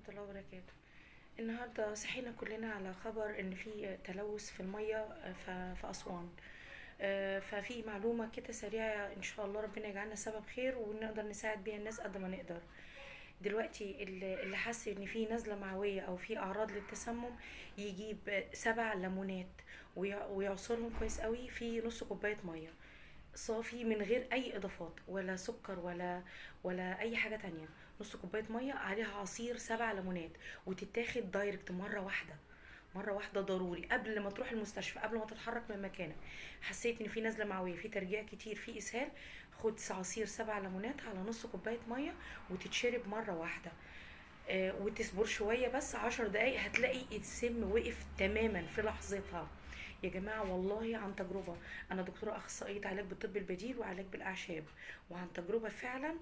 الله وبركاته. النهارده صحينا كلنا على خبر ان في تلوث في الميه في اسوان. ففي معلومه كده سريعه، ان شاء الله ربنا يجعلنا سبب خير ونقدر نساعد بيها الناس قد ما نقدر. دلوقتي اللي حس ان في نزله معويه او في اعراض للتسمم يجيب 7 ليمونات ويعصرهم كويس قوي في نص كوبايه ميه صافي من غير اي اضافات ولا سكر ولا اي حاجة تانية. نص كوباية مية عليها عصير 7 ليمونات، وتتاخد دايركت مرة واحدة. مرة واحدة ضروري قبل ما تروح المستشفى، قبل ما تتحرك من مكانك. حسيت ان في نزلة معوية، في ترجيع كتير، في اسهال، خد عصير 7 ليمونات على نص كوباية مية وتتشرب مرة واحدة. وتصبر شوية بس 10 دقايق، هتلاقي السم وقف تماما في لحظتها. يا جماعة والله عن تجربة، أنا دكتورة أخصائية علاج بالطب البديل وعلاج بالأعشاب، وعن تجربة فعلا.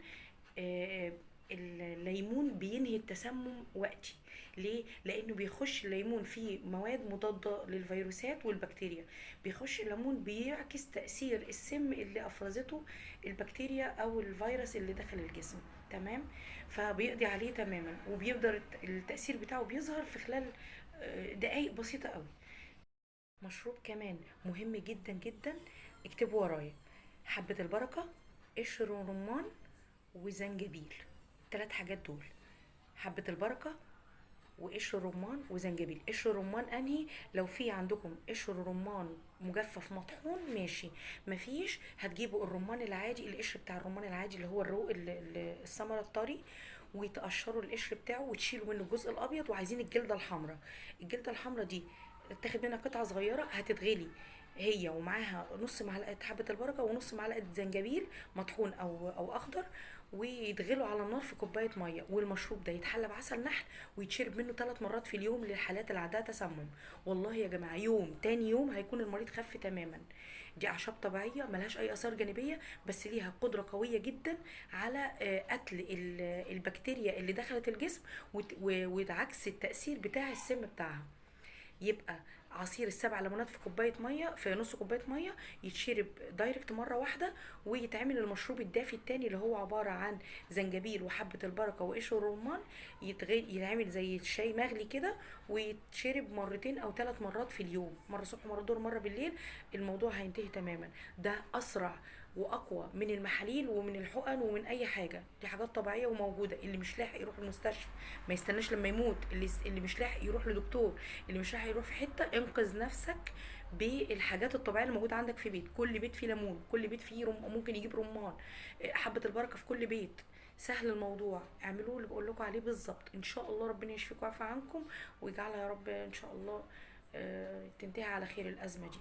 آه، الليمون بينهي التسمم وقتي. ليه؟ لأنه بيخش الليمون فيه مواد مضادة للفيروسات والبكتيريا. بيخش الليمون بيعكس تأثير السم اللي أفرزته البكتيريا أو الفيروس اللي دخل الجسم. تمام. فبيقضي عليه تماما، وبيقدر التأثير بتاعه بيظهر في خلال دقايق بسيطة قوي. مشروب كمان مهم جدا جدا، اكتبوا ورايا: حبة البركة، قشر رمان، وزنجبيل. 3 حاجات دول: حبة البركة وقشر رمان وزنجبيل. قشر رمان انهي؟ لو في عندكم قشر رمان مجفف مطحون ماشي، مفيش هتجيبوا الرمان العادي، القشر بتاع الرمان العادي اللي هو الرو الثمرة الطري، وتقشروا القشر بتاعه وتشيلوا منه الجزء الابيض، وعايزين الجلده الحمراء. الجلده الحمراء دي تاخد منها قطعه صغيره، هتتغلي هي ومعاها نص معلقه حبه البركه ونص معلقه زنجبيل مطحون او اخضر، ويتغلوا على النار في كوبايه ميه. والمشروب ده يتحلى بعسل نحل ويتشرب منه 3 مرات في اليوم للحالات اللي عندها تسمم. والله يا جماعه يوم تاني يوم هيكون المريض خف تماما. دي اعشاب طبيعيه ملهاش اي اثار جانبيه، بس ليها قدره قويه جدا على قتل البكتيريا اللي دخلت الجسم، وعكس التاثير بتاع السم بتاعها. يبقى عصير ال7 ليمونات في كوبايه ميه، في نص كوبايه ميه، يتشرب دايركت مره واحده. ويتعمل المشروب الدافي التاني اللي هو عباره عن زنجبيل وحبه البركه وقشر الرمان، يتعمل زي الشاي مغلي كده، ويتشرب مرتين او 3 مرات في اليوم، مره الصبح مره الظهر مره بالليل. الموضوع هينتهي تماما. ده اسرع واقوى من المحاليل ومن الحقن ومن اي حاجه. دي حاجات طبيعيه وموجوده. اللي مش لاحق يروح المستشفى ما يستناش لما يموت، اللي مش لاحق يروح لدكتور، اللي مش راح يروح في حته، انقذ نفسك بالحاجات الطبيعيه اللي موجوده عندك في بيت. كل بيت فيه ليمون، كل بيت فيه ممكن يجيب رمان، حبه البركه في كل بيت. سهل الموضوع، اعملوه اللي بقول لكم عليه بالظبط. ان شاء الله ربنا يشفيكم ويعفى عنكم، ويجعلها يا رب ان شاء الله تنتهي على خير الازمه دي.